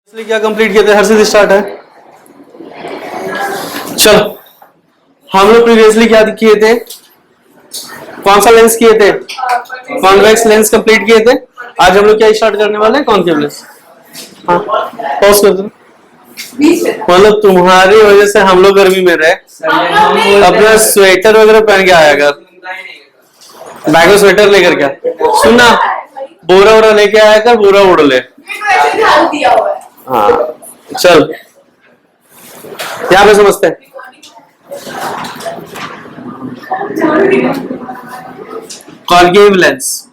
इसलिए क्या कंप्लीट किया था? हर्षित स्टार्ट है। चलो, हम लोग प्रीवियसली क्या किए थे? कौन सा लेंस किए थे? कॉन्वेक्स लेंस कंप्लीट किए थे। आज हम लोग क्या स्टार्ट करने वाले हैं? Concave lens. हाँ, पॉज कर दो। मतलब तुम्हारी वजह से हम लोग गर्मी में रहे। अपना स्वेटर वगैरह पहन के आया कर, बैग में स्वेटर लेकर क्या सुनना, बोरा वोरा लेके आया कर, बोरा उड़ ले। हाँ चल, यहाँ पे समझते हैं। कॉनकेव लेंस,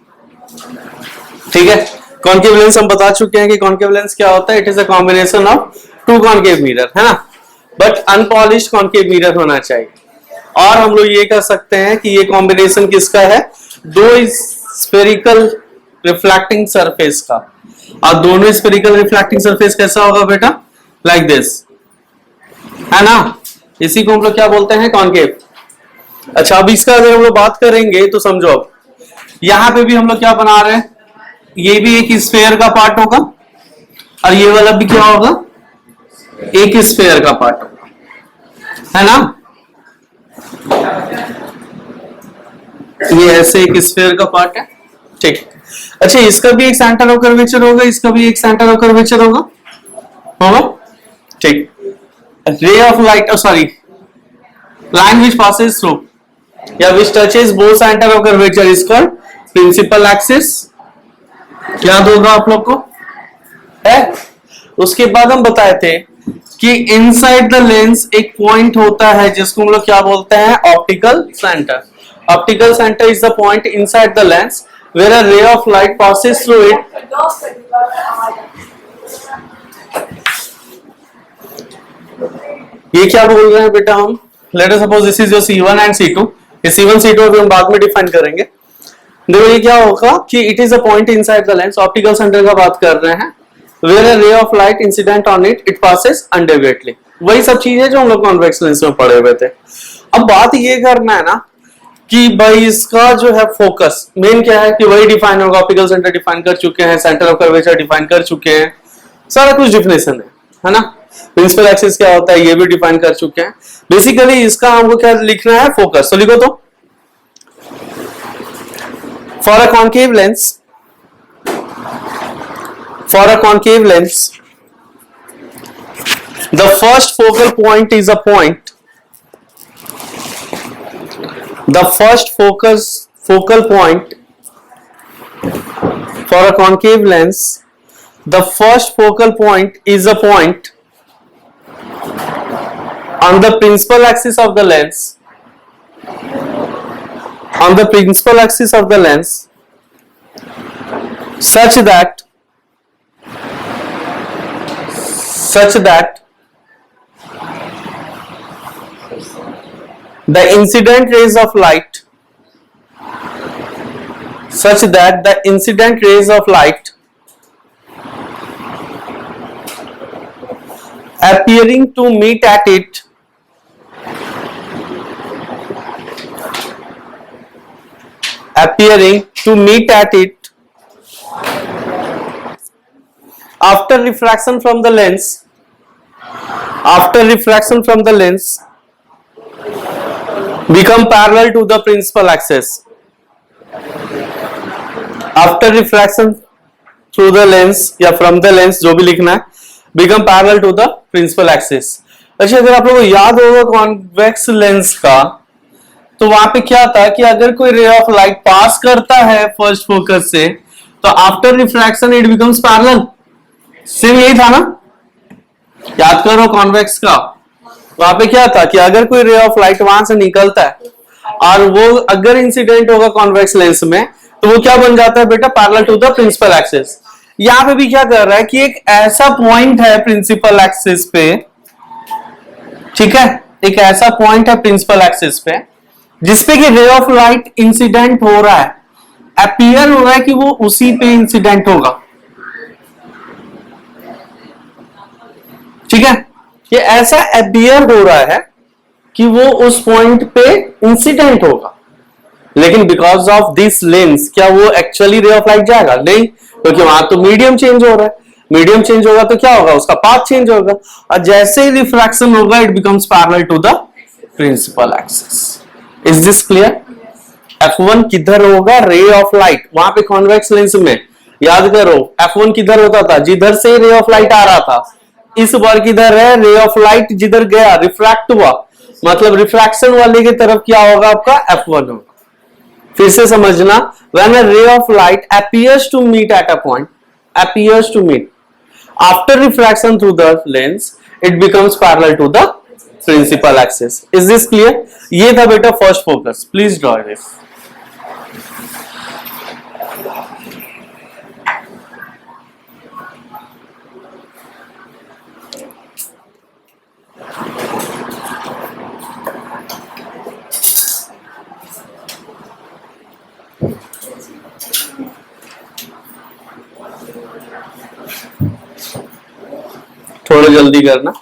ठीक है। कॉनकेव लेंस हम बता चुके हैं कि कॉनकेव लेंस क्या होता है। It is a combination of two concave mirror, है ना, बट अनपॉलिश्ड कॉनकेव मिरर होना चाहिए। और हम लोग ये कह सकते हैं कि ये कॉम्बिनेशन किसका है? दो स्फेरिकल रिफ्लेक्टिंग सरफेस का। और दोनों स्फेरिकल रिफ्लेक्टिंग सरफेस कैसा होगा बेटा? लाइक दिस, है ना। इसी को हम लोग क्या बोलते हैं? कॉनकेव। अच्छा, अब इसका अगर हम लोग बात करेंगे तो समझो, अब यहां पे भी हम लोग क्या बना रहे हैं? ये भी एक स्फेयर का पार्ट होगा और ये वाला भी क्या होगा? एक स्फेयर का पार्ट होगा, है ना। ये ऐसे एक स्फेयर का पार्ट है, ठीक। अच्छा, इसका भी एक सेंटर ऑफ कर्वेचर होगा, इसका भी एक सेंटर ऑफ कर्वेचर होगा, ठीक। Ray of light, sorry, line which passes through या which touches both centre of curvature is called principal axis. याद होगा आप लोग को, है। उसके बाद हम बताए थे कि इनसाइड द लेंस एक पॉइंट होता है जिसको हम लोग क्या बोलते हैं? Optical centre. Optical centre is the point inside the lens where a ray of light passes through it. ये क्या बोल रहे हैं बेटा हम? Let us suppose this is your C1 and C2. ये C1 C2 अभी हम बाद में डिफाइन करेंगे। देखो ये क्या होगा कि it is a point inside the lens, optical centre का बात कर रहे हैं, where a ray of light incident on it, it passes undeviatedly. वही सब चीजें जो हम लोग कॉन्वेक्स लेंस में पढ़े हुए थे। अब बात ये करना है ना कि भाई इसका जो है फोकस मेन क्या है कि वही डिफाइन होगा। ऑप्टिकल सेंटर डिफाइन कर चुके हैं, सेंटर ऑफ कर्वेचर डिफाइन कर चुके हैं, सारा कुछ डिफिनेशन है ना। प्रिंसिपल एक्सिस क्या होता है ये भी डिफाइन कर चुके हैं। बेसिकली इसका हमको क्या लिखना है? फोकस। तो लिखो तो, for a concave lens, for a concave lens the first focal point is a point, the first focal point for a concave lens, the first focal point is a point on the principal axis of the lens, on the principal axis of the lens, such that the incident rays of light, such that the incident rays of light appearing to meet at it after refraction from the lens become parallel to the principal axis. After refraction through the lens या from the lens, जो भी लिखना है, become parallel to the principal axis. अच्छा, अगर आप लोगों को याद होगा कॉन्वेक्स लेंस का, तो वहां पे क्या था कि अगर कोई रे ऑफ लाइट पास करता है फर्स्ट फोकस से, तो after refraction it becomes parallel. सिर्फ यही था ना, याद करो कॉन्वेक्स का। वहां पे क्या था कि अगर कोई रे ऑफ लाइट वहां से निकलता है और वो अगर इंसिडेंट होगा कॉन्वेक्स लेंस में, तो वो क्या बन जाता है बेटा? Parallel to the principal axis. यहां पे भी क्या कर रहा है कि एक ऐसा पॉइंट है प्रिंसिपल एक्सिस पे, ठीक है, एक ऐसा पॉइंट है प्रिंसिपल एक्सिस पे जिसपे कि रे ऑफ लाइट इंसिडेंट हो रहा है, अपीयर हो रहा है कि वो उसी पे इंसिडेंट होगा, ठीक है। ये ऐसा अपीयर हो रहा है कि वो उस पॉइंट पे इंसिडेंट होगा, लेकिन बिकॉज ऑफ दिस लेंस क्या वो एक्चुअली रे ऑफ लाइट जाएगा? नहीं, क्योंकि वहां तो मीडियम चेंज हो रहा है। मीडियम चेंज होगा तो क्या होगा, उसका पाथ चेंज होगा, और जैसे ही रिफ्रैक्शन होगा it becomes parallel to the principal axis. Is this clear? F1 किधर होगा, रे ऑफ लाइट, वहां पे कॉन्वेक्स लेंस में याद करो F1 किधर होता था, जिधर से रे ऑफ लाइट आ रहा था। इस बार किधर है, रे ऑफ लाइट जिधर गया रिफ्रैक्ट हुआ, मतलब रिफ्रैक्शन वाले की तरफ क्या होगा आपका F1 होगा। फिर से समझना, when a ray of light appears to meet at a point, appears to meet after refraction through the lens, it becomes parallel to the principal axis. Is this clear? ये था बेटा first focus, please draw this. थोड़ा जल्दी करना।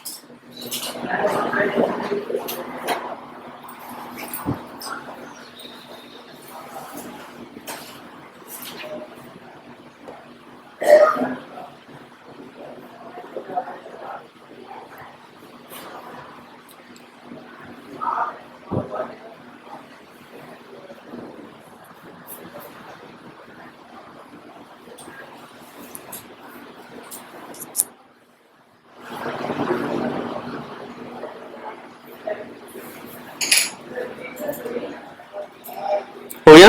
हो गया,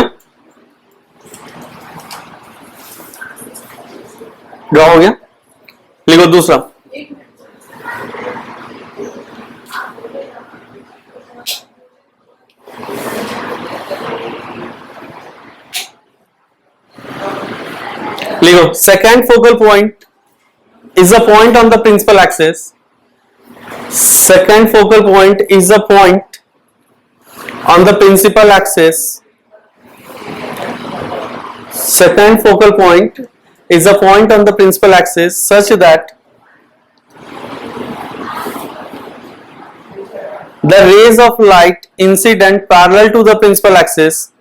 draw हो गया, लिखो दूसरा। लिखो second focal point is a point on the principal axis. Second focal point is a point on the principal axis. Second focal point is a point on the principal axis such that the rays of light incident parallel to the principal axis,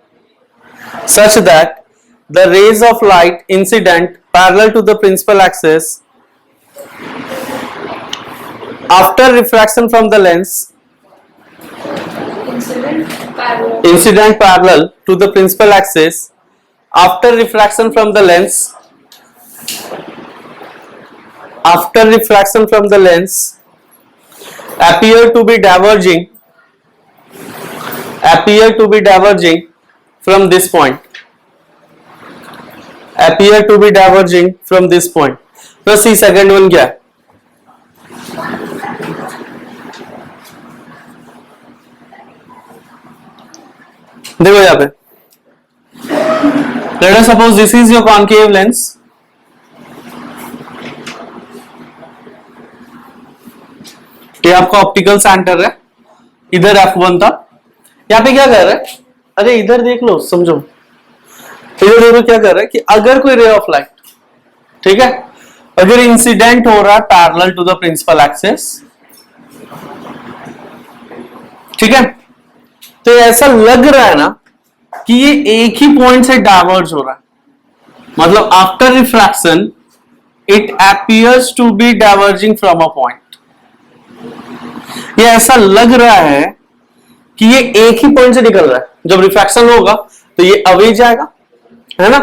such that the rays of light incident parallel to the principal axis after refraction from the lens, incident parallel to the principal axis after refraction from the lens, after refraction from the lens appear to be diverging from this point, appear to be diverging from this point। तो सी second one क्या है, देखो यहां पे, let us suppose this is your concave lens, ये आपका optical centre है, इधर F1 था, यहाँ पे क्या कर रहा है, अरे इधर देख लो समझो, इधर देखो क्या कर रहा है कि अगर कोई रे ऑफ लाइट, ठीक है, अगर इंसिडेंट हो रहा है parallel to the principal axis, ठीक है, तो ऐसा लग रहा है ना कि ये एक ही पॉइंट से डाइवर्ज हो रहा है, मतलब after refraction it appears to be diverging from a point. ये ऐसा लग रहा है कि ये एक ही पॉइंट से निकल रहा है, जब रिफ्रैक्शन होगा तो ये अवे जाएगा, है ना,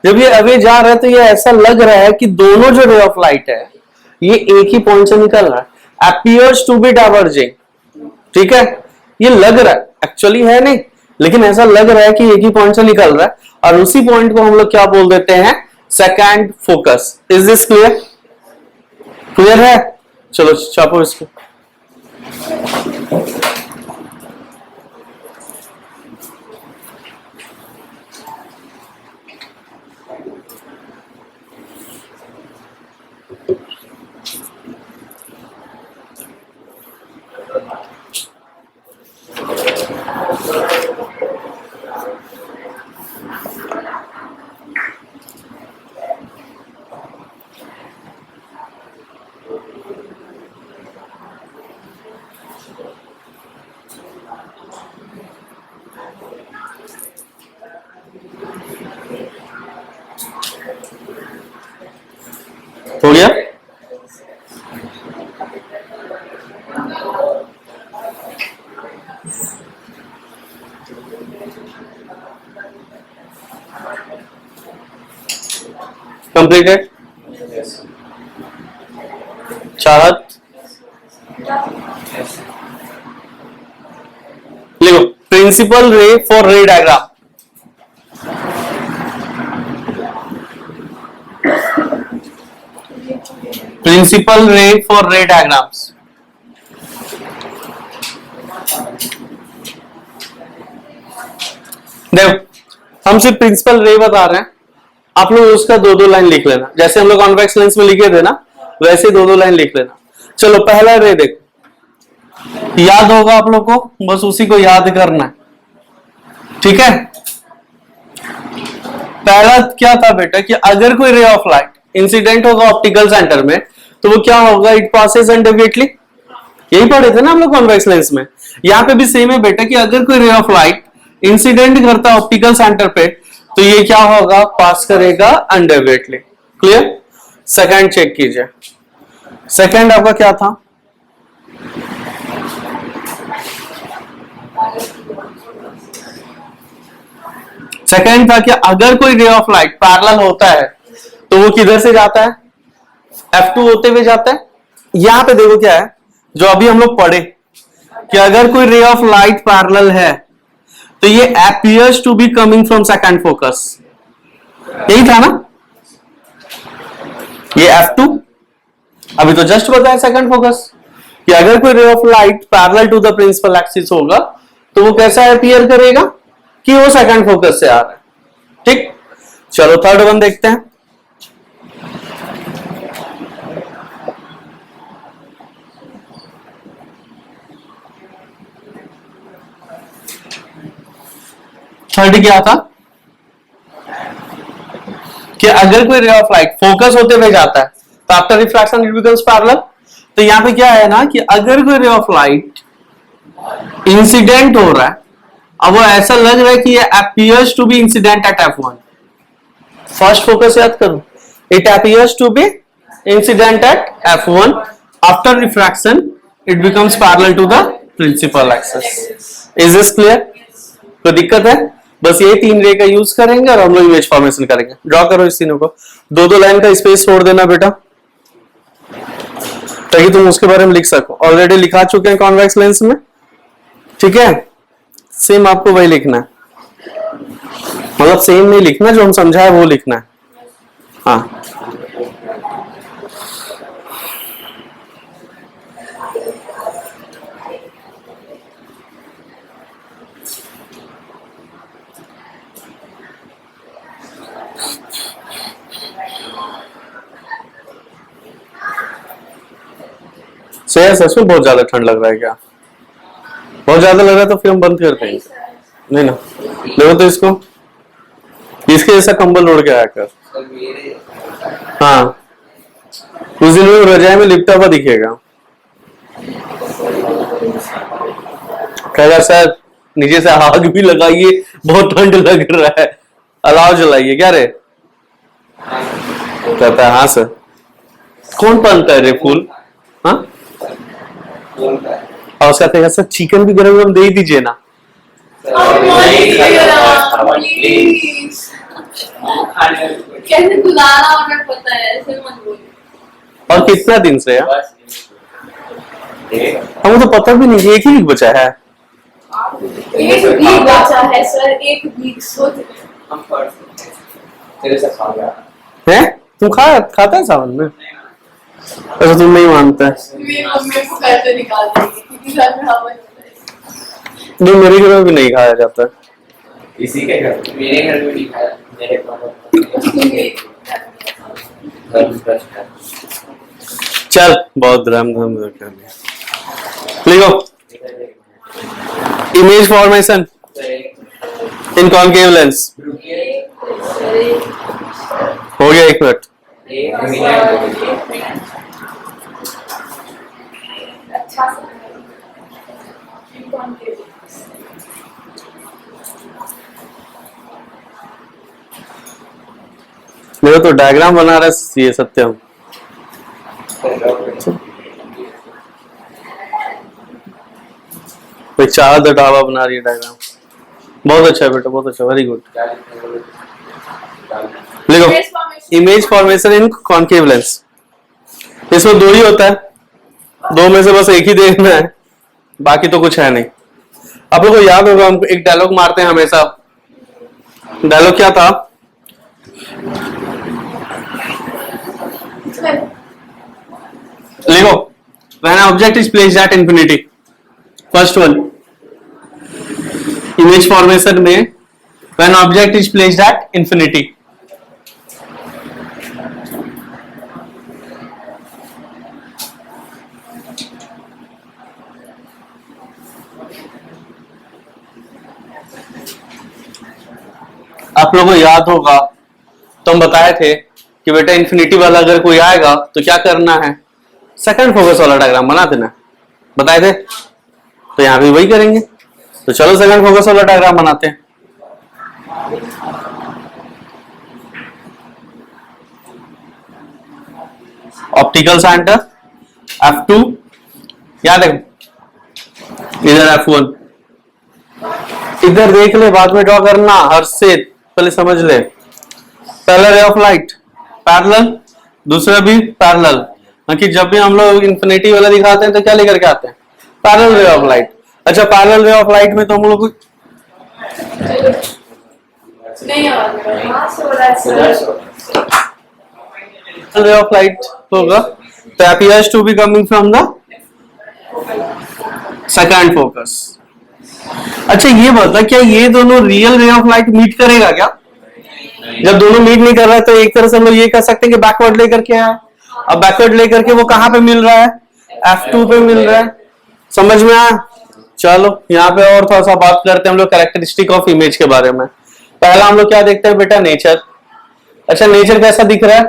जब ये अवे जा रहा है तो ये ऐसा लग रहा है कि दोनों जो रे ऑफ लाइट है ये एक ही पॉइंट से निकल रहा है, अपीयर्स टू बी डाइवर्जिंग, ठीक है, ये लग रहा है, एक्चुअली है नहीं, लेकिन ऐसा लग रहा है कि एक ही पॉइंट से निकल रहा है, और उसी पॉइंट को हम लोग क्या बोल देते हैं, second focus. Is this clear? Clear है, चलो छापो इसको। हो गया? कंप्लीटेड? चाहत लिखो प्रिंसिपल रे फॉर रे डायग्राम। प्रिंसिपल रे फॉर रे डायग्राम्स। देखो हम सिर्फ प्रिंसिपल रे बता रहे हैं, आप लोग उसका दो दो लाइन लिख लेना, जैसे हम लोग कॉन्वेक्स लेंस में लिखे थे ना वैसे दो दो लाइन लिख लेना। चलो पहला रे देखो, याद होगा आप लोग को, बस उसी को याद करना है, ठीक है। पहला क्या था बेटा कि अगर कोई रे ऑफ लाइट इंसिडेंट होगा ऑप्टिकल सेंटर में तो वो क्या होगा, इट पासेस अनडेविएटली। यही पढ़े थे ना हम लोग कॉन्वेक्स लेंस में। यहां पे भी सेम है बेटा कि अगर कोई रे ऑफ लाइट इंसिडेंट करता है ऑप्टिकल सेंटर पे तो ये क्या होगा, पास करेगा अनडेविएटली। क्लियर? सेकंड चेक कीजिए, सेकंड आपका क्या था, सेकंड था कि अगर कोई रे ऑफ लाइट पैरेलल होता है तो वो किधर से जाता है, F2 होते हुए जाता है। यहां पे देखो क्या है जो अभी हम लोग पढ़े कि अगर कोई रे ऑफ लाइट पैरेलल है तो ये appears to be coming from second focus, यही था ना ये F2। अभी तो जस्ट बताया सेकंड फोकस कि अगर कोई ray of light parallel to the principal axis होगा तो वो कैसा अपीयर करेगा कि वो सेकंड फोकस से आ रहा है। ठीक, चलो थर्ड वन देखते हैं। थर्ड क्या था कि अगर कोई रे ऑफ लाइट फोकस होते हुए जाता है तो after refraction it becomes parallel. तो यहां पे क्या है ना कि अगर कोई रे ऑफ लाइट इंसिडेंट हो रहा है, अब वो ऐसा लग रहा है कि ये appears to be incident at F1, first focus याद करो, it appears to be incident at F1, after refraction it becomes parallel to the principal axis। is this clear? कोई दिक्कत है? बस ये तीन रे का यूज करेंगे और हम लोग इमेज फॉर्मेशन करेंगे। ड्रॉ करो इस तीनों को, दो दो लाइन का स्पेस छोड़ देना बेटा ताकि तुम उसके बारे में लिख सको। ऑलरेडी लिखा चुके हैं कॉन्वेक्स लेंस में, ठीक है। सेम आपको वही लिखना है, मतलब सेम नहीं लिखना, जो हम समझा है वो लिखना है। हाँ सच में बहुत ज्यादा ठंड लग रहा है क्या? बहुत ज्यादा लग रहा है तो फिर हम बंद कर देंगे। नहीं ना, देखो तो इसको, इसके जैसा कंबल ओढ़ के आया कर। हाँ, उस दिन में रजाई में लिपटा हुआ दिखेगा, कहेगा सर नीचे से आग भी लगाइए, बहुत ठंड लग रहा है, अलाव जलाइए। क्या रे कहता है? हाँ सर। कौन पहनता है रे फूल? हाँ, और उसका कहेगा सर चिकन भी गरम गरम दे ही दीजिए ना। कैसे गुजारा ऑर्डर पता है, ऐसे मत बोल। और कितना दिन से यार? हमें तो पता भी नहीं, एक ही वीक बचा है। एक वीक बचा है सर, एक वीक। सोच तेरे से खा गया है? तुम खाता है सावन में? अच्छा तुम नहीं मानता है? मेरी मम्मी को पैसे निकाल देगी क्योंकि घर में हवा चल रही है। नहीं, मेरे घर में भी नहीं खाया जाता। इसी के घर, मेरे घर में भी खाया, मेरे पापा चल बहुत धर्म धर्म कर लिया। लिखो इमेज फॉर्मेशन इन कॉनकेव लेंस। हो गया, एक मिनट। मेरा तो डायग्राम बना रहा है ये सत्यम। कोई चाहत ढाबा बना रही है डायग्राम। बहुत अच्छा है बेटा, बहुत अच्छा, वेरी गुड। लिखो इमेज फॉर्मेशन इन कॉन्केव लेंस। इसमें दो ही होता है, दो में से बस एक ही देखना है, बाकी तो कुछ है नहीं। आप लोगों को याद होगा, हम एक डायलॉग मारते हैं हमेशा। डायलॉग क्या था? लिखो, when an object is placed at infinity, first one, image formation में when object is placed at infinity, आप लोगों को याद होगा तो हम बताए थे कि बेटा इन्फिनिटी वाला अगर कोई आएगा तो क्या करना है, सेकंड फोकस वाला डायग्राम बना देना, बताए थे। तो यहां भी वही करेंगे। तो चलो सेकंड फोकस वाला डायग्राम बनाते हैं। ऑप्टिकल सेंटर F2, याद है, इधर F1, इधर देख ले, बाद में ड्रॉ करना, हर से पहले समझ ले। पहला रे ऑफ लाइट पैरेलल, दूसरा भी पैरेलल, क्योंकि जब भी हम लोग इन्फिनिटी वाला दिखाते हैं तो क्या लेकर के आते हैं, पैरेलल रे ऑफ लाइट। अच्छा, पैरेलल रे ऑफ लाइट में तो हम लोग रे ऑफ लाइट होगा तो appears to be coming from the second focus. अच्छा ये बता, क्या ये दोनों real ray of light meet करेगा क्या? जब दोनों मीट नहीं कर रहा है तो एक तरह से हम लोग ये कह सकते हैं कि बैकवर्ड लेकर के आया। अब बैकवर्ड लेकर के वो कहां पे मिल रहा है, F2 पे मिल रहा है। समझ में आया? चलो यहाँ पे और थोड़ा सा बात करते हैं हम लोग कैरेक्टरिस्टिक ऑफ इमेज के बारे में। पहला हम लोग क्या देखते हैं बेटा, नेचर। अच्छा, नेचर कैसा दिख रहा है?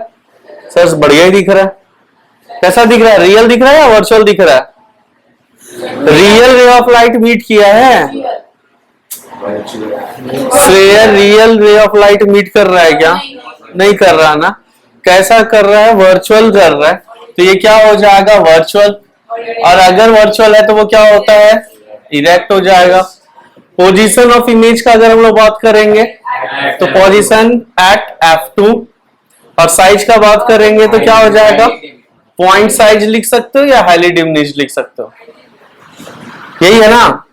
सर बढ़िया ही दिख रहा है। कैसा दिख रहा है, रियल दिख रहा है या वर्चुअल दिख रहा है? Real ray of light meet किया है। श्रेयर real ray of light meet कर रहा है क्या? नहीं कर रहा ना। कैसा कर रहा है, वर्चुअल कर रहा है। तो ये क्या हो जाएगा, वर्चुअल। और अगर वर्चुअल है तो वो क्या होता है, इरेक्ट हो जाएगा। पोजीशन ऑफ इमेज का अगर हम लोग बात करेंगे तो पोजीशन एट F2, और साइज का बात करेंगे तो क्या हो जाएगा, पॉइंट साइज लिख सकते हो या हाईली डिमिनिश्ड लिख सकते हो, यही है ना?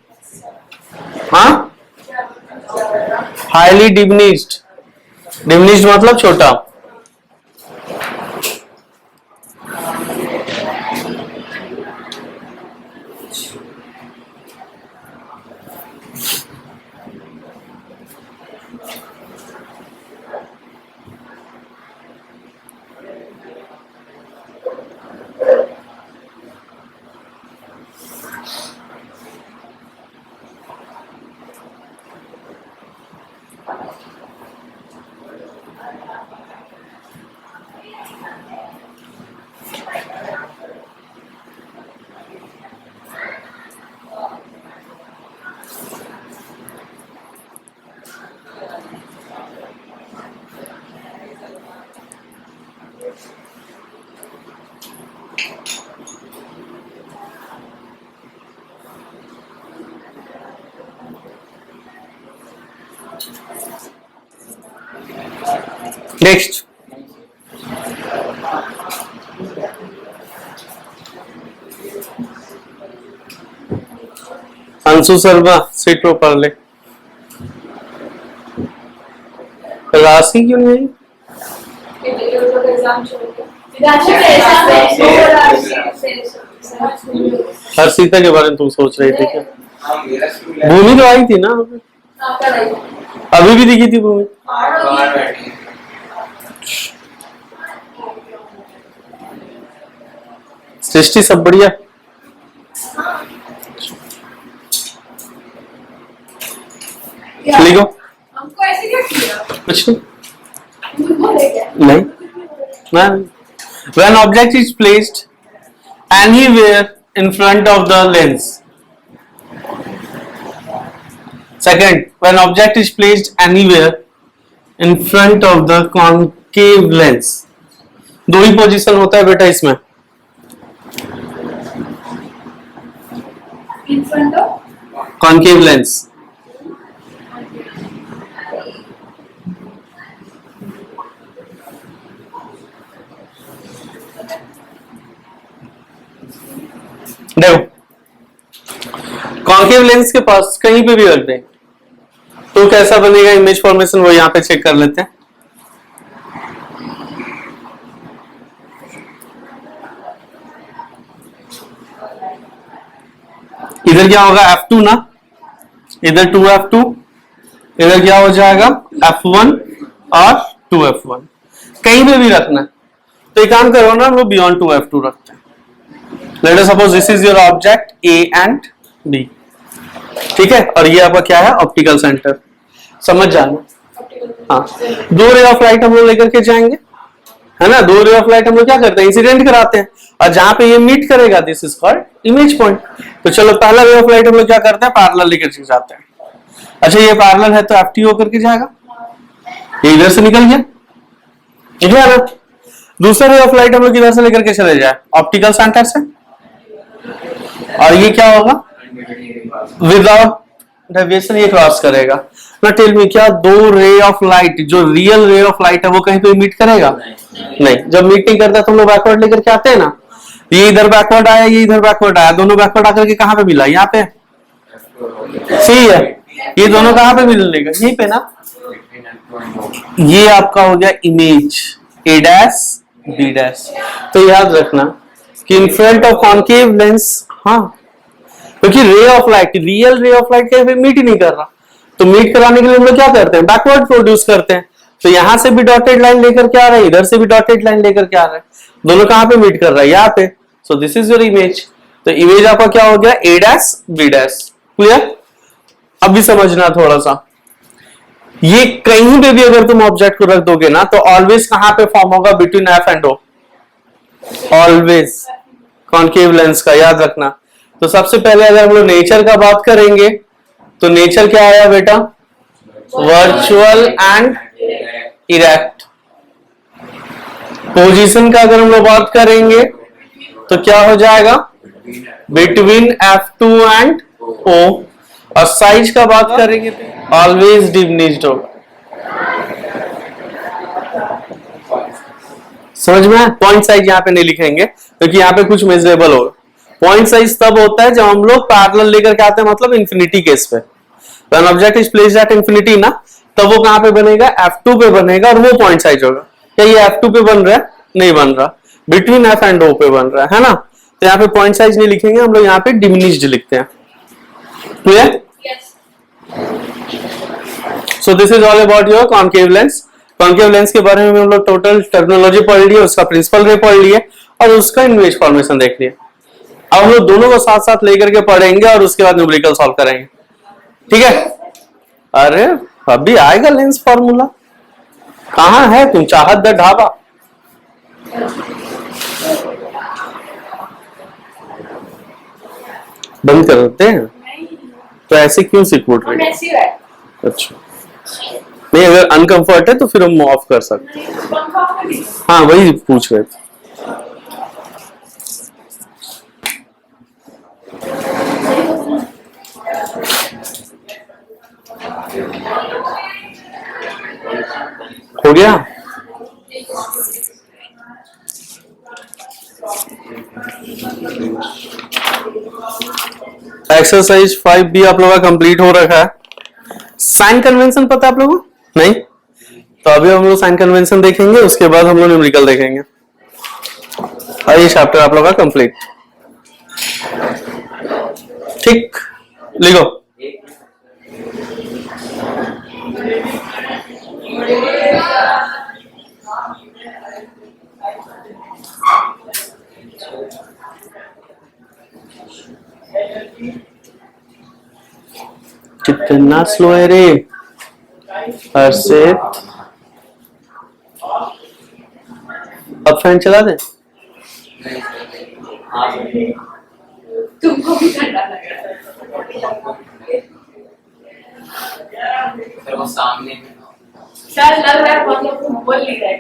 हाँ, हाईली डिमिनिश्ड, डिमिनिश्ड मतलब छोटा। नेक्स्ट, अंशु शर्मा सीट पर पढ़ ले। राशि क्यों नहीं? हर्षिता के बारे में तुम सोच रही थी क्या? भूमि तो आई थी ना, अभी भी दिखी थी भूमि। सृष्टि सब बढ़िया? लिखो। हमको ऐसे क्या किया? कुछ नहीं। नहीं। When object is placed anywhere in front of the lens. Second, when object is placed anywhere in front of the concave lens. दो ही पोजीशन होता है बेटा इसमें, front of कॉन्केव लेंस। देखो कॉन्केव लेंस के पास कहीं पे भी रख दें तो कैसा बनेगा इमेज फॉर्मेशन, वो यहां पे चेक कर लेते हैं। इधर क्या होगा F2 ना, इधर 2F2, इधर क्या हो जाएगा F1 और 2F1। कहीं पे भी रखना है तो एक काम करो ना, हम लोग बियॉन्ड 2F2 रखते हैं। Let us suppose this is your object A and B, ठीक है, और ये आपका क्या है ऑप्टिकल सेंटर, समझ जाना। हाँ, दो रे ऑफ लाइट हम लोग लेकर के जाएंगे, है ना। दो रे ऑफ लाइट हम लोग क्या करते हैं, इंसिडेंट कराते हैं, और जहां पे ये मीट करेगा this is called image point. तो चलो पहला रे ऑफ लाइट हम लोग क्या करते हैं, पैरेलल लेकर के जाते हैं। अच्छा ये पैरेलल है तो FT होकर के जाएगा, ये इधर से निकल गया, ठीक है ना। दूसरा रे ऑफ लाइट हम लोग इधर से लेकर के चले जाए ऑप्टिकल सेंटर से, और ये क्या होगा विदाउट डेविएशन ये क्रॉस करेगा ना। टेल मी, क्या दो रे ऑफ लाइट जो रियल रे ऑफ लाइट है वो कहीं पे मीट करेगा? नहीं। जब मीट नहीं करता तो हम लोग बैकवर्ड लेकर के आते हैं ना, ये इधर बैकवर्ड आया, ये इधर बैकवर्ड आया, दोनों बैकवर्ड आकर के कहां पे मिला, यहाँ पे सही है। ये दोनों कहां पे मिलेगा, यहीं पे ना। ये आपका हो गया image A dash B dash. तो याद रखना कि in front of concave lens, हाँ, क्योंकि रे of light, real ray of light कहीं पे मीट ही नहीं कर रहा, तो मीट कराने के लिए हम लोग क्या करते हैं, बैकवर्ड प्रोड्यूस करते हैं। तो यहां से भी डॉटेड लाइन लेकर के आ रहा है, इधर से भी डॉटेड लाइन लेकर के आ रहा है, दोनों कहां पे मीट कर रहा है, यहाँ पे। So this is your image. तो इमेज आपका क्या हो गया A dash B dash. Clear? अब भी समझना थोड़ा सा, ये कहीं पे भी अगर तुम ऑब्जेक्ट को रख दोगे ना तो ऑलवेज कहां पे फॉर्म होगा, between F and O, always concave lens का, याद रखना। तो सबसे पहले अगर हम लोग नेचर का बात करेंगे तो नेचर क्या आया बेटा, वर्चुअल एंड इरेक्ट। पोजीशन का अगर हम लोग बात करेंगे तो क्या हो जाएगा, बिटवीन F2 एंड O। और साइज का बात करेंगे तो ऑलवेज डिमिनिश्ड होगा। समझ में? पॉइंट साइज यहाँ पे नहीं लिखेंगे क्योंकि यहाँ पे कुछ मेजरेबल होगा। पॉइंट साइज तब होता है जब हम लोग पैरेलल लेकर के आते हैं, मतलब इंफिनिटी केस पे। When object is placed at infinity ना, तब वो कहां पे बनेगा, F2 पे बनेगा, और वो पॉइंट साइज होगा। क्या ये F2 पे बन रहा है? नहीं बन रहा, बिटवीन F एंड O पे बन रहा है ना। तो यहाँ पे पॉइंट साइज नहीं लिखेंगे हम लोग, यहाँ पे डिमिनिश्ड लिखते हैं। Clear? So this is all about your concave lens. Concave lens के बारे में हम लोग टोटल टर्मिनोलॉजी पढ़ लिए, उसका प्रिंसिपल रे पढ़ लिए, और उसका इमेज फॉर्मेशन देख लिया। अब हम लोग दोनों को साथ साथ लेकर के पढ़ेंगे और उसके बाद न्यूमेरिकल सॉल्व करेंगे, ठीक है। अरे अभी आएगा लेंस फॉर्मूला, कहां है तुम, चाहत द ढाबा। बंद कर देते हैं तो ऐसे क्यों सिकुड़ रही है? अच्छा नहीं, अगर अनकंफर्ट है तो फिर हम ऑफ कर सकते हैं। हाँ वही पूछ रहे थे। हो गया? एक्सरसाइज 5B आप लोगों का कंप्लीट हो रखा है। साइन कन्वेंशन पता है आप लोगों को? नहीं? तो अभी हम लोग साइन कन्वेंशन देखेंगे, उसके बाद हम लोग न्यूमेरिकल देखेंगे। और ये चैप्टर आप लोगों का कंप्लीट। ठीक, लिखो। कितना स्लो है रे हर्षित। अब फैन चला दे। तुमको भी ठंडा लग रहा फिर वो सामने चल लग रहा है मतलब तुम बोल नहीं रहे।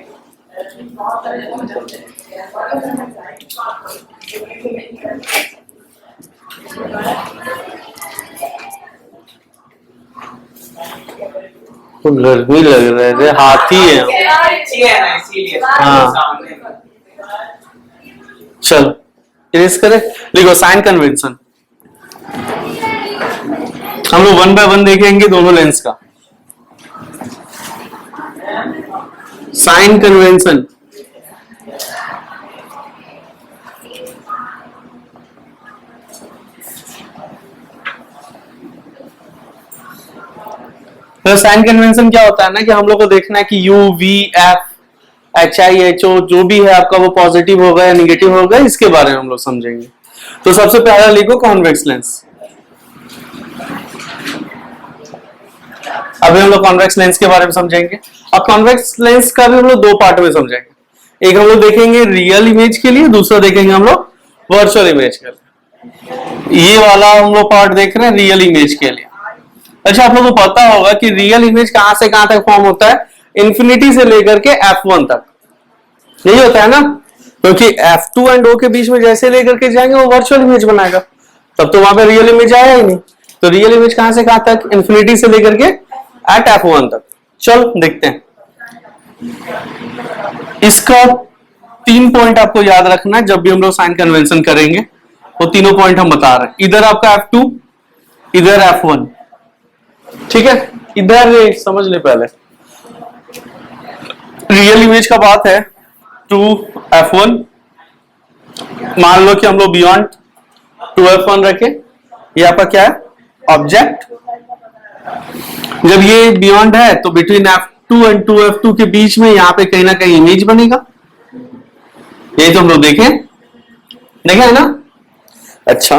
तो गर्मी लग रहा है रे, हाथी है। अच्छी है ना इसीलिए हाँ। सामने चलो इरेज करें। देखो साइन कन्वेंशन हम लोग 1 बाय 1 देखेंगे दोनों लेंस का। साइन कन्वेंशन तो साइन कन्वेंशन क्या होता है ना कि हम लोग को देखना है कि U V F H I H O जो भी है आपका वो पॉजिटिव होगा या निगेटिव होगा, इसके बारे में हम लोग समझेंगे। तो सबसे पहला लिखो कॉन्वेक्स लेंस। अभी हम लोग कॉन्वेक्स लेंस के बारे में समझेंगे। अब कॉन्वेक्स लेंस का भी हम लोग 2 पार्ट में समझेंगे। एक हम लोग देखेंगे रियल इमेज के लिए, दूसरा देखेंगे हम लोग वर्चुअल इमेज के लिए। ये वाला हम लोग पार्ट देख रहे हैं रियल इमेज के लिए। अच्छा, आप लोगों को पता होगा कि रियल इमेज कहां से कहां तक फॉर्म होता है? इंफिनिटी से लेकर के F1 तक, यही होता है ना। क्योंकि F2 एंड O के बीच में जैसे लेकर के जाएंगे वो वर्चुअल इमेज बनाएगा, तब तो वहां पे रियल इमेज आया ही नहीं। तो रियल इमेज कहां से कहां तक? इंफिनिटी से लेकर के एट F1 तक। चलो देखते हैं। इसका 3 पॉइंट आपको याद रखना है जब भी हम लोग साइन कन्वेंशन करेंगे। वो तीनों पॉइंट हम बता रहे हैं। इधर आपका F2, इधर F1, ठीक है। इधर समझ ले पहले, रियल इमेज का बात है 2F1। मान लो कि हम लोग बियॉन्ड 2F1 रखें, ये आपका क्या है? ऑब्जेक्ट। जब ये बियॉन्ड है तो बिटवीन F2 एंड 2F2 के बीच में यहां पे कहीं ना कहीं इमेज बनेगा। ये तो हम लोग देखे है ना। अच्छा,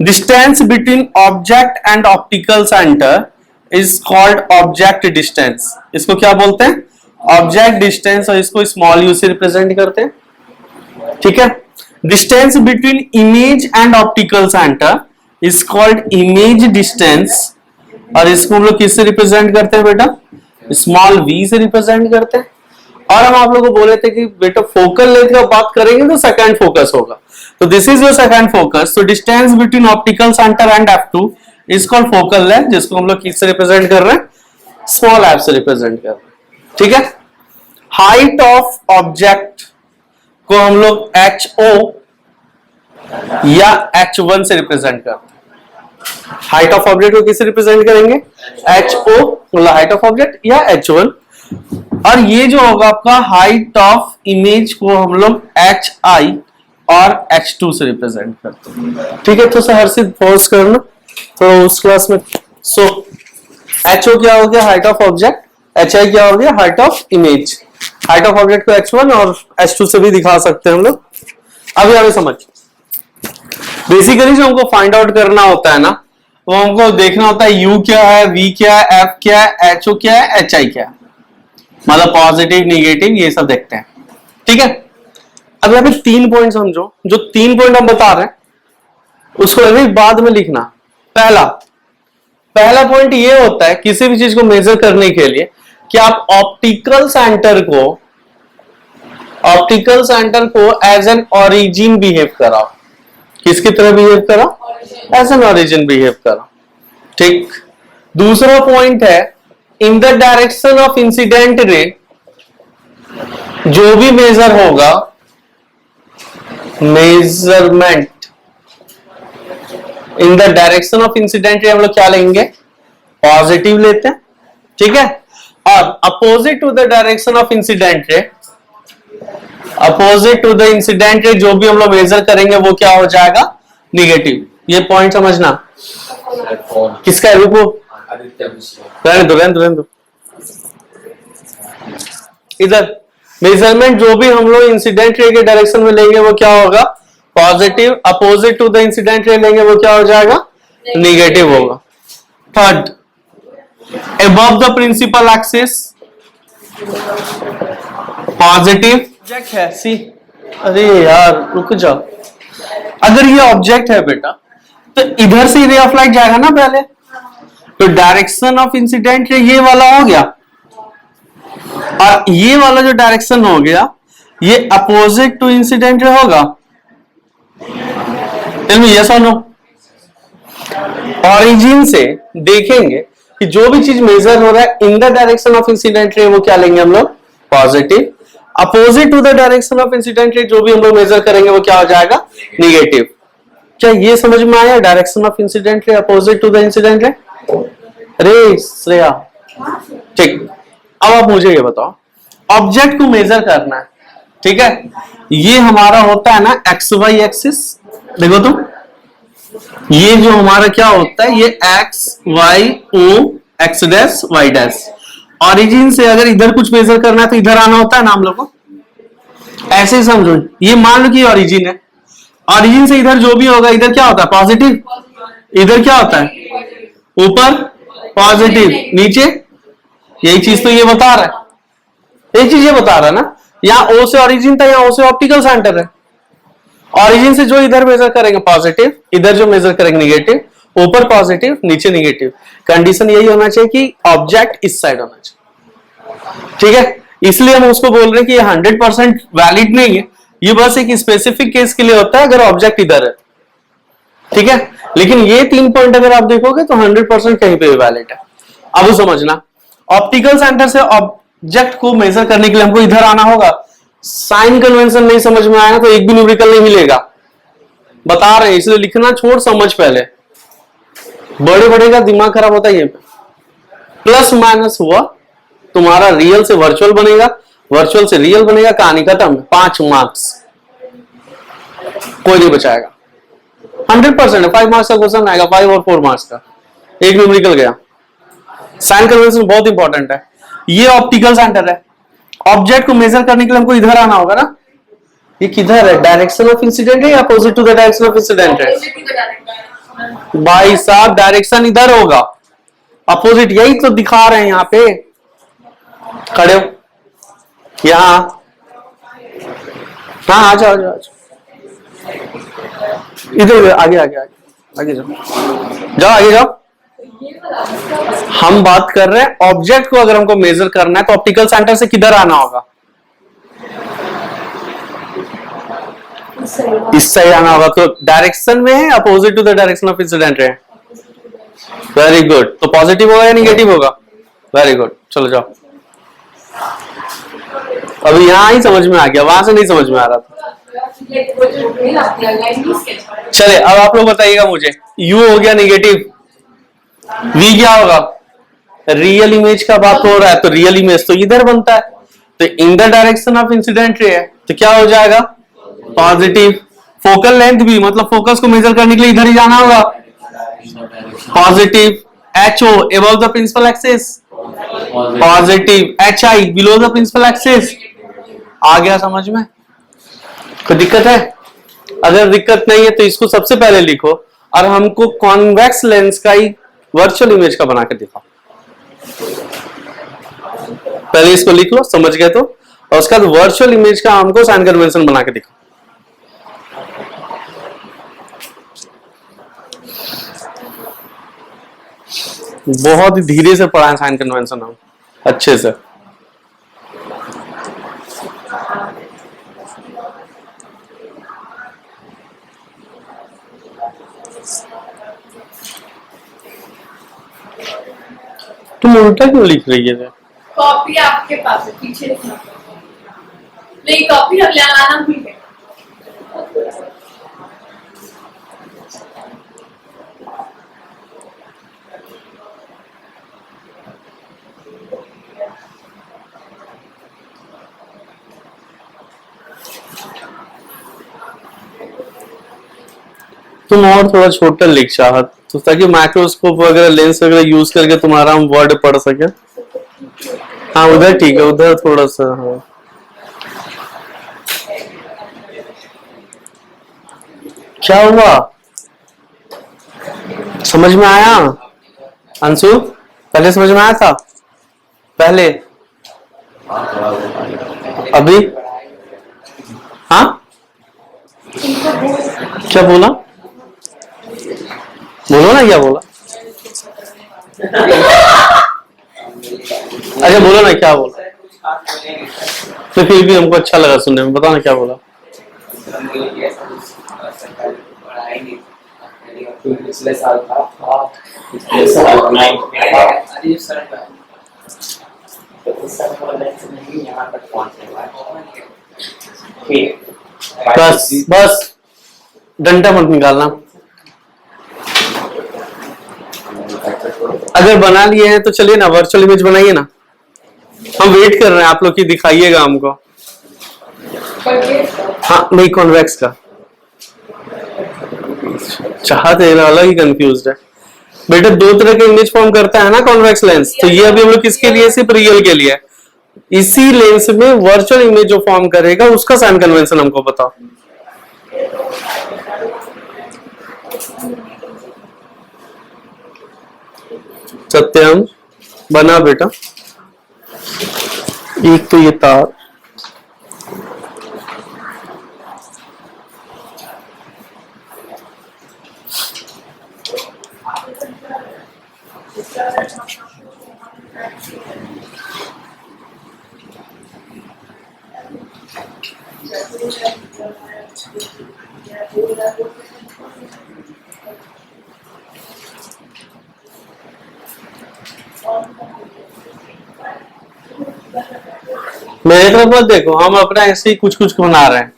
distance between object and optical centre is called object distance. इसको क्या बोलते हैं? ऑब्जेक्ट डिस्टेंस, और इसको स्मॉल यू से रिप्रेजेंट करते हैं, ठीक है। Distance between image and optical centre is called image distance, और इसको हम लोग किससे रिप्रेजेंट करते हैं बेटा? स्मॉल v से रिप्रेजेंट करते हैं। और हम आप लोगों को बोले थे कि बेटा फोकल लेंथ का बात करेंगे तो सेकंड फोकस होगा, तो this is your second focus. तो distance between optical centre and F2 is called focal length, जिसको हम लोग किससे रिप्रेजेंट कर रहे हैं? स्मॉल f से रिप्रेजेंट कर रहे हैं, ठीक है। हाइट ऑफ ऑब्जेक्ट को हम लोग HO या H1 से रिप्रेजेंट करते हैं। हाइट ऑफ ऑब्जेक्ट को किससे रिप्रेजेंट करेंगे? HO मतलब हाइट ऑफ ऑब्जेक्ट, या H1। और ये जो होगा आपका हाइट ऑफ इमेज को हम लोग HI और H2 से रिप्रेजेंट करते हैं, ठीक है। तो सहर्षित पॉज करना तो उस क्लास में। सो HO क्या हो गया? Height of object. HI क्या हो गया? Height of image. Height of object को H1 और H2 से भी दिखा सकते हैं हम लोग। अभी आगे समझ। बेसिकली जो हमको फाइंड आउट करना होता है ना, वो हमको देखना होता है U क्या है, V क्या है, F क्या है, HO क्या है, HI क्या है, मतलब पॉजिटिव निगेटिव ये सब देखते हैं, ठीक है। अब यहाँ पे 3 पॉइंट समझो। जो 3 पॉइंट हम बता रहे हैं उसको अभी बाद में लिखना। पहला पॉइंट ये होता है किसी भी चीज को मेजर करने के लिए कि आप ऑप्टिकल सेंटर को एज एन ओरिजिन बिहेव कराओ। किसकी तरह बिहेव कराओ? एज एन ओरिजिन बिहेव कराओ, ठीक। दूसरा पॉइंट है in the direction of incident ray, जो भी मेजर होगा, measurement in the direction of incident रे हम लोग क्या लेंगे? पॉजिटिव लेते हैं, ठीक है। और opposite to the direction of incident ray, opposite to the incident ray जो भी हम लोग मेजर करेंगे वो क्या हो जाएगा? निगेटिव। ये पॉइंट समझना। किसका है? रुको, रहने दो। इधर मेजरमेंट जो भी हम लोग इंसिडेंट रे के डायरेक्शन में लेंगे वो क्या होगा? Positive. Opposite to the incident ray लेंगे वो क्या हो जाएगा? निगेटिव होगा। Third, above the principal axis positive object है। सी, अरे यार रुक जाओ। अगर ये ऑब्जेक्ट है बेटा तो इधर से रे ऑफ लाइट जाएगा ना पहले, तो डायरेक्शन ऑफ इंसिडेंट रे ये वाला हो गया, और ये वाला जो डायरेक्शन हो गया ये अपोजिट टू इंसिडेंट रे होगा। यस और नो? ओरिजिन से देखेंगे कि जो भी चीज मेजर हो रहा है in the direction of incident ray वो क्या लेंगे हम लोग, positive. Opposite to the direction of incident ray जो भी हम लोग मेजर करेंगे वो क्या हो जाएगा, निगेटिव। क्या ये समझ में आया, direction of incident ray opposite to the incident ray? अरे श्रेया ठीक। अब आप मुझे ये बताओ, ऑब्जेक्ट को मेजर करना है, ठीक है, ये हमारा होता है ना एक्स वाई एक्सिस। देखो तुम, ये जो हमारा क्या होता है, ये X Y O X dash Y dash. Origin से अगर इधर कुछ मेजर करना है तो इधर आना होता है ना हम लोग को, ऐसे ही समझो। ये मान लो कि ऑरिजिन है, ऑरिजिन से इधर जो भी होगा इधर क्या होता है, पॉजिटिव। इधर क्या होता है, ऊपर पॉजिटिव, नीचे। यही चीज तो ये बता रहा है, यही चीज ये बता रहा है ना। यहाँ ओ से ऑरिजिन था, यहाँ ओ से ऑप्टिकल सेंटर है। ऑरिजिन से जो इधर मेजर करेंगे पॉजिटिव, इधर जो मेजर करेंगे निगेटिव, ऊपर पॉजिटिव नीचे निगेटिव। कंडीशन यही होना चाहिए कि ऑब्जेक्ट इस साइड होना चाहिए, ठीक है। इसलिए हम उसको बोल रहे हैं कि ये 100% वैलिड नहीं है, ये बस एक स्पेसिफिक केस के लिए होता है अगर ऑब्जेक्ट इधर है, ठीक है। लेकिन ये 3 पॉइंट अगर आप देखोगे तो 100% कहीं पे भी वैलिड है। अब समझना, ऑप्टिकल सेंटर से ऑब्जेक्ट को मेजर करने के लिए हमको इधर आना होगा। साइन कन्वेंशन नहीं समझ में आया तो एक भी न्यूमेरिकल नहीं मिलेगा, बता रहे हैं। इसलिए लिखना छोड़, समझ पहले, बड़े बड़े का दिमाग खराब होता है। ये प्लस माइनस हुआ, तुम्हारा रियल से वर्चुअल बनेगा, वर्चुअल से रियल बनेगा, कहानी खत्म। 5 मार्क्स, कोई नहीं बचाएगा। 100% 5 मार्क्स का क्वेश्चन आएगा, 5 और 4 मार्क्स का, एक न्यूमेरिकल गया। साइन कन्वेंशन बहुत इंपॉर्टेंट है। ये ऑप्टिकल सेंटर है, ऑब्जेक्ट को मेजर करने के लिए हमको इधर आना होगा ना। ये किधर है, डायरेक्शन ऑफ इंसिडेंट है या opposite to the direction of incident है? भाई साहब डायरेक्शन इधर होगा, अपोजिट। यही तो दिखा रहे हैं यहाँ पे, खड़े हो यहाँ। हाँ आ जाओ आ जाओ, इधर आगे आगे आगे आगे जाओ, जाओ आगे जाओ। हम बात कर रहे हैं ऑब्जेक्ट को अगर हमको मेजर करना है तो ऑप्टिकल सेंटर से किधर आना होगा, इस साइड आना होगा। तो डायरेक्शन में है opposite to the direction of incident है। Very good. तो पॉजिटिव होगा या निगेटिव होगा? वेरी गुड, चलो जाओ। अभी यहां ही समझ में आ गया, वहां से नहीं समझ में आ रहा था। चले अब आप लोग बताइएगा मुझे, U हो गया निगेटिव, V क्या होगा? रियल इमेज का बात हो रहा है तो रियल इमेज तो इधर बनता है, तो इन द डायरेक्शन ऑफ इंसिडेंट रे है तो क्या हो जाएगा, पॉजिटिव। फोकल लेंथ भी, मतलब फोकस को मेजर करने के लिए इधर ही जाना होगा, positive. HO above the principal axis, positive. HI below the principal axis। आ गया समझ में? कोई दिक्कत है? अगर दिक्कत नहीं है तो इसको सबसे पहले लिखो और हमको कॉन्वेक्स लेंस का ही वर्चुअल इमेज का बना के दिखाओ। पहले इसको लिख लो, समझ गए तो, और उसके बाद वर्चुअल इमेज का हमको साइन कन्वेंशन बना के दिखाओ। बहुत ही धीरे से पढ़ाएं साइन कन्वेंशन हम, अच्छे से। तुम उल्टा क्यों लिख रही है? कॉपी आपके पास है, पीछे लिखना। नहीं कॉपी हम लगाना भूल गए। तुम और थोड़ा छोटा लिख चाहत तो, ताकि माइक्रोस्कोप वगैरह लेंस वगैरह यूज करके तुम्हारा हम वर्ड पढ़ सके। हाँ उधर ठीक है, उधर थोड़ा सा। हाँ क्या हुआ, समझ में आया अंशु? पहले समझ में आया था? पहले अभी? हाँ क्या बोला, बोलो ना, क्या बोला? अच्छा बोलो ना, क्या बोला? तो फिर भी हमको अच्छा लगा सुनने में, बताओ ना क्या बोला। पिछले साल था पिछले साल 9 में था अरे इस साल का तो इस साल का लेंस नहीं यहाँ तक पहुँचने वाला ठीक बस बस डंडा मत निकालना। अगर बना लिए हैं तो चलिए ना, वर्चुअल इमेज बनाइए ना, हम वेट कर रहे हैं आप लोग की, दिखाइएगा हमको। हाँ नहीं, कॉन्वेक्स का चाहते अलग ही कंफ्यूज है बेटा। दो तरह के इमेज फॉर्म करता है ना कॉन्वेक्स लेंस, तो ये अभी हम लोग किसके लिए, सिर्फ रियल के लिए। इसी लेंस में वर्चुअल इमेज जो फॉर्म करेगा उसका साइन कन्वेंशन हमको बताओ। सत्यम बना बेटा। एक तो ये तार, मेरे तरफ मत देखो, हम अपना ऐसे ही कुछ कुछ बना रहे हैं।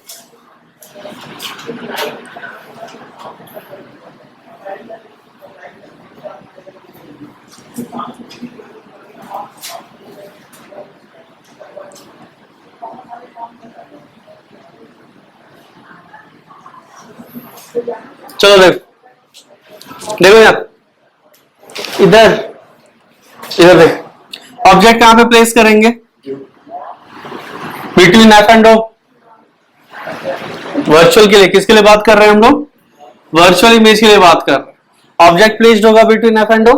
चलो देखो देखो यार, इधर इधर देख, ऑब्जेक्ट कहां पे प्लेस करेंगे, between F and O. Virtual के लिए किसके लिए बात कर रहे हैं हम लोग, वर्चुअल इमेज के लिए बात कर रहे हैं। ऑब्जेक्ट प्लेस्ड होगा बिटवीन एफ एंड ओ,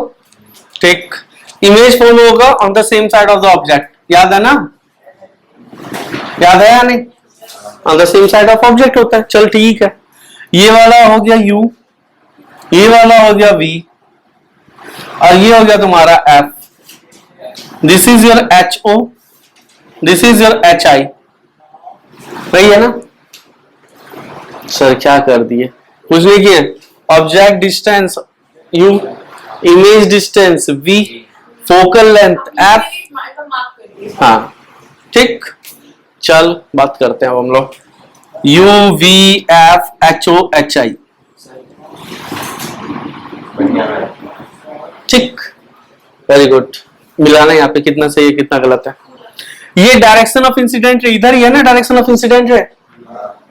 ठीक। इमेज फॉर्म होगा on the same side of the object, याद है ना, याद है या नहीं, on the same side of object होता है। चल ठीक है, ये वाला हो गया U, ये वाला हो गया V, और ये हो गया तुम्हारा F। This is your HO, this is your HI, सही है ना। सर क्या कर दिए, कुछ नहीं किए। Object distance U, image distance V, focal length F। हाँ ठीक, चल बात करते हैं अब हम लोग। U V F H O H I, ठीक, वेरी गुड। मिलाना यहाँ पे कितना सही है कितना गलत है। ये डायरेक्शन ऑफ इंसिडेंट रे इधर ही है ना, डायरेक्शन ऑफ इंसिडेंट रे।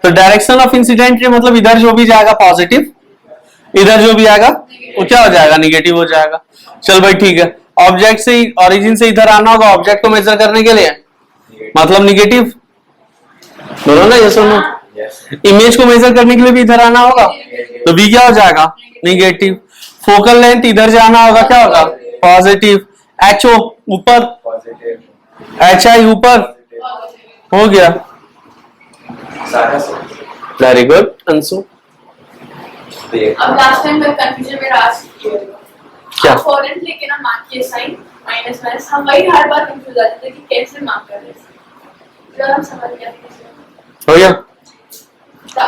तो डायरेक्शन ऑफ इंसिडेंट रे मतलब इधर जो भी जाएगा पॉजिटिव, इधर जो भी आएगा वो क्या हो जाएगा, निगेटिव हो जाएगा। चल भाई ठीक है, ऑब्जेक्ट से ओरिजिन से इधर आना होगा ऑब्जेक्ट को मेजर करने के लिए, मतलब निगेटिव, बोलो ना ये सुनो। इमेज को मेजर करने के लिए भी इधर आना होगा, तो भी क्या हो जाएगा, निगेटिव। फोकल लेंथ इधर जाना होगा, क्या होगा, पॉजिटिव। HO ऊपर, HI ऊपर, हो गया, वेरी गुड अंशु। अब लास्ट टाइम मैं कंफ्यूजन में राज क्या फॉरेन लेके ना मार्क किए साइन माइनस माइनस, हम वही हर बार कंफ्यूज आते थे कि कैसे मार्क कर रहे हैं। जब हम समझ गए हो गया,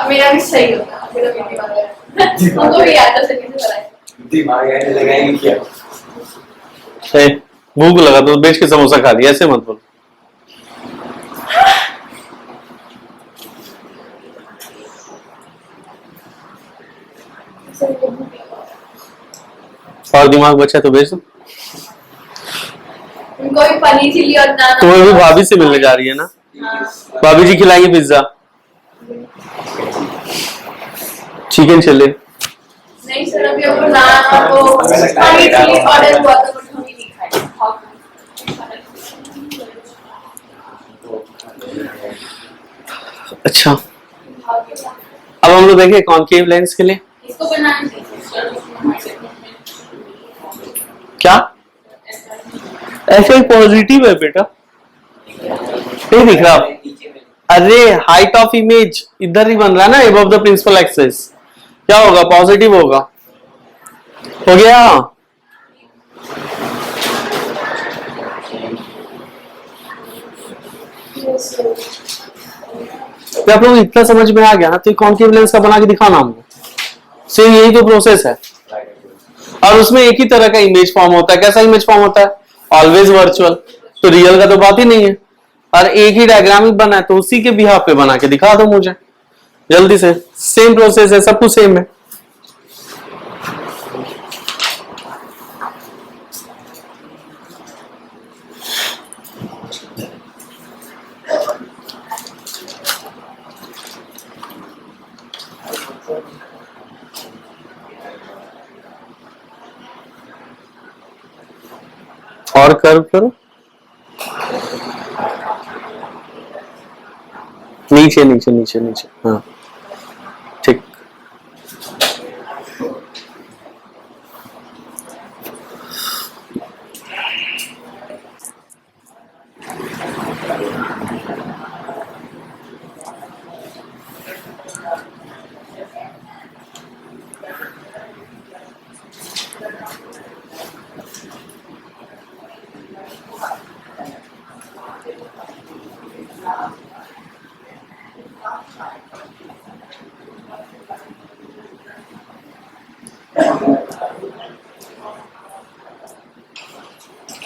मेरा भी सही होता, मेरा भी दिमाग है, हमको भी याद था सही से कराए, दिमाग है लगाएंगे क्या। भूख लगा तो बेच के समोसा खा लिया, ऐसे मत बोल। और दिमाग बचा तो बेच दो। उनको भी पनीर चिल्ली और नान, तुम्हें भी भाभी से मिलने जा रही है ना, भाभी जी खिलाएंगे पिज्जा, चिकन चिल्ली। नहीं सर अभी हमको नान और वो पनीर चिल्ली ऑर्डर हुआ था, बट हम ही नहीं खाए। अच्छा, अब हम लोग देखें कॉनकेव लेंस के लिए इसको बनाने दीजिए। क्या ऐसे पॉजिटिव है बेटा, नहीं दिख रहा। अरे हाइट ऑफ इमेज इधर ही बन रहा है ना, अबव द प्रिंसिपल एक्सिस, क्या होगा, पॉजिटिव होगा। हो गया, तो आप लोग इतना समझ में आ गया ना, तो कॉनकेव लेंस का बना के दिखाना हमको। सेम यही तो प्रोसेस है। और उसमें एक ही तरह का इमेज फॉर्म होता है। कैसा इमेज फॉर्म होता है? Always virtual. तो रियल का तो बात ही नहीं है। और एक ही डायग्रामिक बना है तो उसी के बिहाफ पे बना के दिखा दो मुझे जल्दी से। सेम प्रोसेस है, सब कुछ सेम है। और कर्व करो नीचे नीचे नीचे नीचे। हाँ ठीक।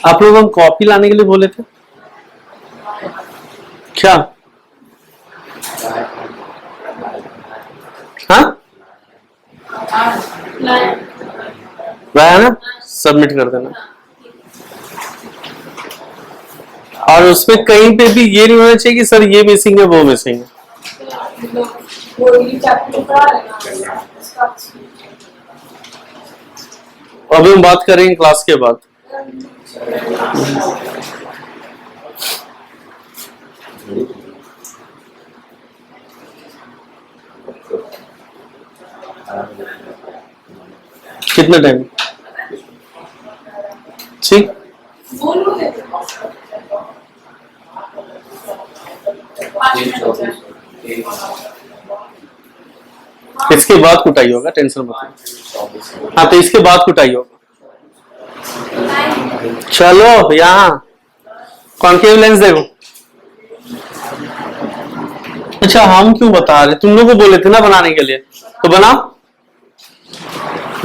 आप लोग हम कॉपी लाने के लिए बोले थे क्या? हाँ लाया ना, सबमिट कर देना। और उसमें कहीं पे भी ये नहीं होना चाहिए कि सर ये मिसिंग है वो मिसिंग है। अभी हम बात करेंगे क्लास के बाद। कितना टाइम? ठीक, इसके बाद कुटाई होगा, टेंशन मत लो। हाँ तो इसके बाद कुटाई होगा। चलो यहाँ कॉन्केव लेंस देखो। अच्छा हम क्यों बता रहे? तुम लोग को बोले थे ना बनाने के लिए, तो बनाओ।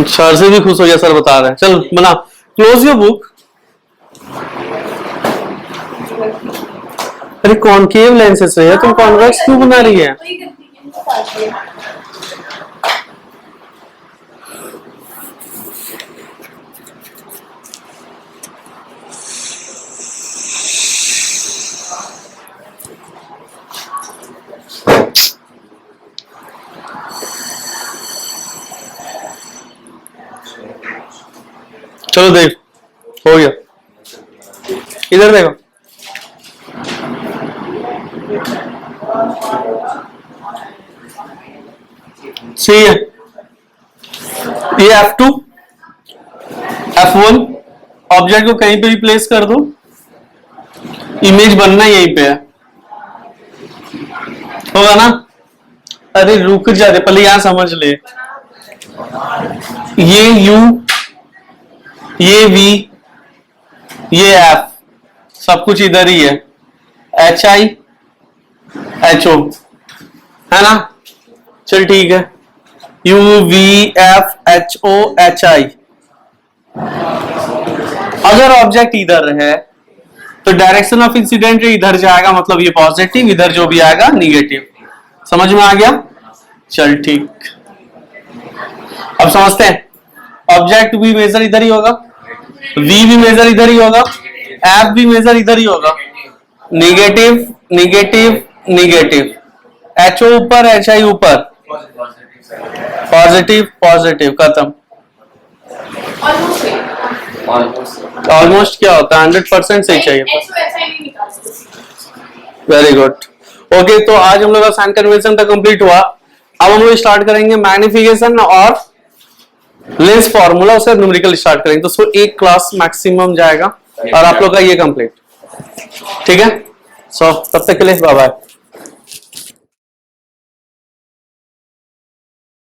सर से भी खुश हो गया, सर बता रहे हैं। चल बनाओ, क्लोज योर बुक। अरे कॉन्केव लेंसेस है, तुम कॉन्वेक्स क्यों बना रही है? चलो देख, हो गया। इधर देखो, सी है ये F2 F1। ऑब्जेक्ट को कहीं पे भी प्लेस कर दो, इमेज बनना यहीं पे है, होगा ना? अरे रुक जा दे, पहले यहां समझ ले। ये U, ये V, ये F, सब कुछ इधर ही है। HI HO है ना? चल ठीक है, U V F HO HI। अगर ऑब्जेक्ट इधर है तो डायरेक्शन ऑफ इंसिडेंट इधर जाएगा, मतलब ये पॉजिटिव, इधर जो भी आएगा निगेटिव। समझ में आ गया? चल ठीक। अब समझते हैं, ऑब्जेक्ट भी मेजर इधर ही होगा, V भी मेजर इधर ही होगा, F भी मेजर इधर ही होगा। निगेटिव निगेटिव निगेटिव, HO ऊपर HI ऊपर, पॉजिटिव पॉजिटिव, खत्म। ऑलमोस्ट क्या होता है? 100% सही चाहिए। Very good. ओके, तो आज हम लोग का साइन कन्वेंशन तक कंप्लीट हुआ। अब हम लोग स्टार्ट करेंगे मैग्निफिकेशन और लेंस फॉर्मूला, उससे न्यूमेरिकल स्टार्ट करेंगे। तो सो एक क्लास मैक्सिमम जाएगा और आप लोग का ये कंप्लीट, ठीक है? सो तब तक के लिए बाय बाय।